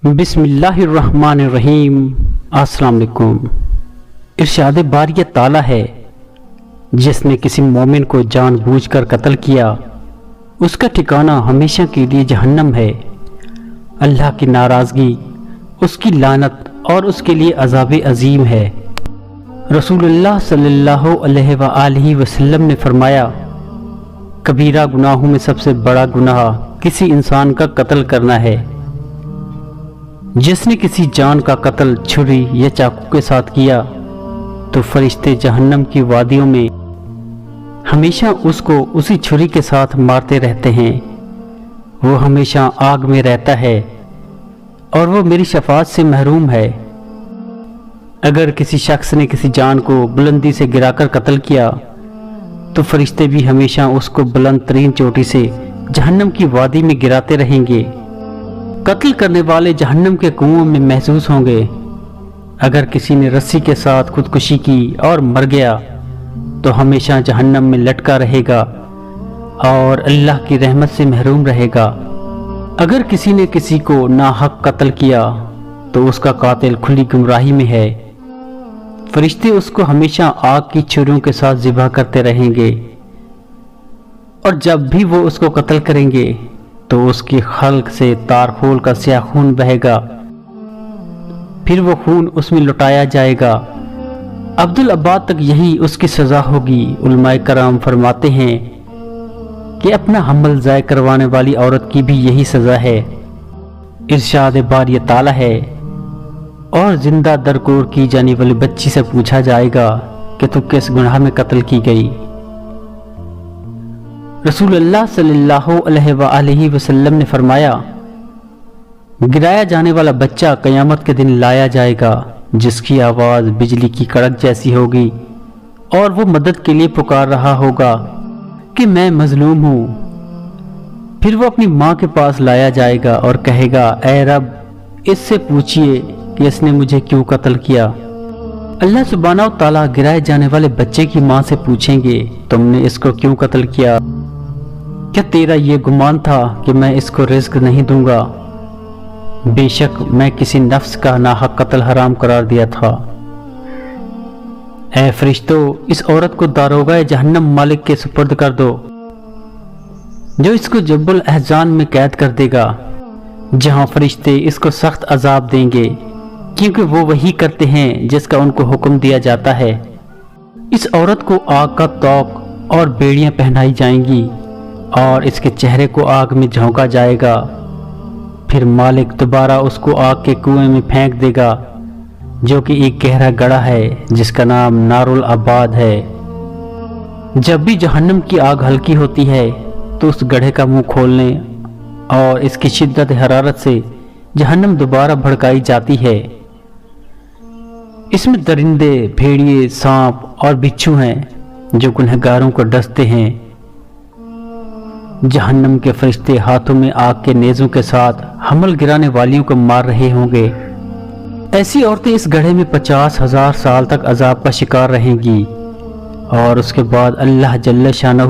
بسم اللہ الرحمن الرحیم۔ السلام علیکم۔ ارشاد باری تعالیٰ ہے، جس نے کسی مومن کو جان بوجھ کر قتل کیا اس کا ٹھکانہ ہمیشہ کے لیے جہنم ہے۔ اللہ کی ناراضگی، اس کی لعنت اور اس کے لیے عذاب عظیم ہے۔ رسول اللہ صلی اللہ علیہ وآلہ وسلم نے فرمایا، کبیرہ گناہوں میں سب سے بڑا گناہ کسی انسان کا قتل کرنا ہے۔ جس نے کسی جان کا قتل چھری یا چاقو کے ساتھ کیا تو فرشتے جہنم کی وادیوں میں ہمیشہ اس کو اسی چھری کے ساتھ مارتے رہتے ہیں۔ وہ ہمیشہ آگ میں رہتا ہے اور وہ میری شفاعت سے محروم ہے۔ اگر کسی شخص نے کسی جان کو بلندی سے گرا کر قتل کیا تو فرشتے بھی ہمیشہ اس کو بلند ترین چوٹی سے جہنم کی وادی میں گراتے رہیں گے۔ قتل کرنے والے جہنم کے کنویں میں محسوس ہوں گے۔ اگر کسی نے رسی کے ساتھ خودکشی کی اور مر گیا تو ہمیشہ جہنم میں لٹکا رہے گا اور اللہ کی رحمت سے محروم رہے گا۔ اگر کسی نے کسی کو ناحق قتل کیا تو اس کا قاتل کھلی گمراہی میں ہے۔ فرشتے اس کو ہمیشہ آگ کی چھریوں کے ساتھ ذبح کرتے رہیں گے، اور جب بھی وہ اس کو قتل کریں گے تو اس کی خلق سے تار خول کا سیاہ خون بہے گا، پھر وہ خون اس میں لٹایا جائے گا۔ عبدالآباد تک یہی اس کی سزا ہوگی۔ علماء کرام فرماتے ہیں کہ اپنا حمل ضائع کروانے والی عورت کی بھی یہی سزا ہے۔ ارشاد باری تعالیٰ ہے، اور زندہ درگور کی جانے والی بچی سے پوچھا جائے گا کہ تو کس گناہ میں قتل کی گئی۔ رسول اللہ صلی اللہ علیہ وآلہ وسلم نے فرمایا، گرایا جانے والا بچہ قیامت کے دن لایا جائے گا، جس کی آواز بجلی کی کڑک جیسی ہوگی، اور وہ مدد کے لیے پکار رہا ہوگا کہ میں مظلوم ہوں۔ پھر وہ اپنی ماں کے پاس لایا جائے گا اور کہے گا، اے رب، اس سے پوچھئے کہ اس نے مجھے کیوں قتل کیا۔ اللہ سبحانہ و تعالیٰ گرائے جانے والے بچے کی ماں سے پوچھیں گے، تم نے اس کو کیوں قتل کیا؟ کیا تیرا یہ گمان تھا کہ میں اس کو رزق نہیں دوں گا؟ بے شک میں کسی نفس کا ناحق قتل حرام قرار دیا تھا۔ اے فرشتو، اس عورت کو داروغہ جہنم مالک کے سپرد کر دو، جو اس کو جب الاحزان میں قید کر دے گا، جہاں فرشتے اس کو سخت عذاب دیں گے، کیونکہ وہ وہی کرتے ہیں جس کا ان کو حکم دیا جاتا ہے۔ اس عورت کو آگ کا طوق اور بیڑیاں پہنائی جائیں گی اور اس کے چہرے کو آگ میں جھونکا جائے گا۔ پھر مالک دوبارہ اس کو آگ کے کنویں میں پھینک دے گا، جو کہ ایک گہرا گڑھا ہے جس کا نام نار الآباد ہے۔ جب بھی جہنم کی آگ ہلکی ہوتی ہے تو اس گڑھے کا منہ کھولنے اور اس کی شدت حرارت سے جہنم دوبارہ بھڑکائی جاتی ہے۔ اس میں درندے، بھیڑیے، سانپ اور بچھو ہیں جو گنہگاروں کو ڈستے ہیں۔ جہنم کے فرشتے ہاتھوں میں آگ کے نیزوں کے ساتھ حمل گرانے والیوں کو مار رہے ہوں گے۔ ایسی عورتیں اس گڑھے میں 50,000 سال تک عذاب کا شکار رہیں گی، اور اس کے بعد اللہ جل شانہ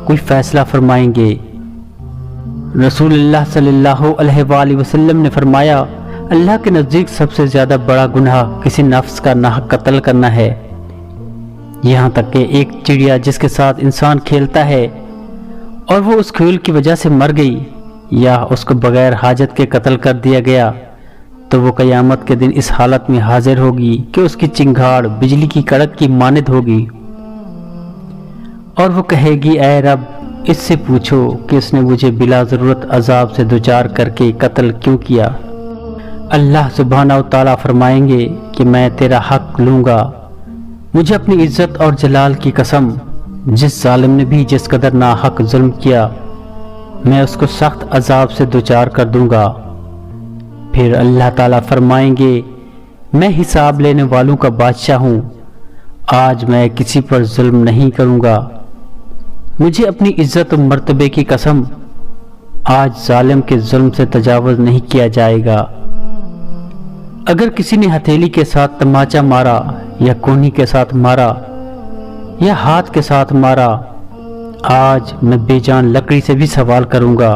کوئی فیصلہ فرمائیں گے۔ رسول اللہ صلی اللہ علیہ وآلہ وسلم نے فرمایا، اللہ کے نزدیک سب سے زیادہ بڑا گناہ کسی نفس کا ناحق قتل کرنا ہے، یہاں تک کہ ایک چڑیا جس کے ساتھ انسان کھیلتا ہے اور وہ اس کھیل کی وجہ سے مر گئی، یا اس کو بغیر حاجت کے قتل کر دیا گیا، تو وہ قیامت کے دن اس حالت میں حاضر ہوگی کہ اس کی چنگھاڑ بجلی کی کڑک کی مانند ہوگی، اور وہ کہے گی، اے رب، اس سے پوچھو کہ اس نے مجھے بلا ضرورت عذاب سے دوچار کر کے قتل کیوں کیا۔ اللہ سبحانہ و تعالیٰ فرمائیں گے کہ میں تیرا حق لوں گا۔ مجھے اپنی عزت اور جلال کی قسم، جس ظالم نے بھی جس قدر ناحق ظلم کیا، میں اس کو سخت عذاب سے دوچار کر دوں گا۔ پھر اللہ تعالیٰ فرمائیں گے، میں حساب لینے والوں کا بادشاہ ہوں، آج میں کسی پر ظلم نہیں کروں گا۔ مجھے اپنی عزت و مرتبے کی قسم، آج ظالم کے ظلم سے تجاوز نہیں کیا جائے گا۔ اگر کسی نے ہتھیلی کے ساتھ تماچا مارا، یا کونی کے ساتھ مارا، یا ہاتھ کے ساتھ مارا، آج میں بے جان لکڑی سے بھی سوال کروں گا،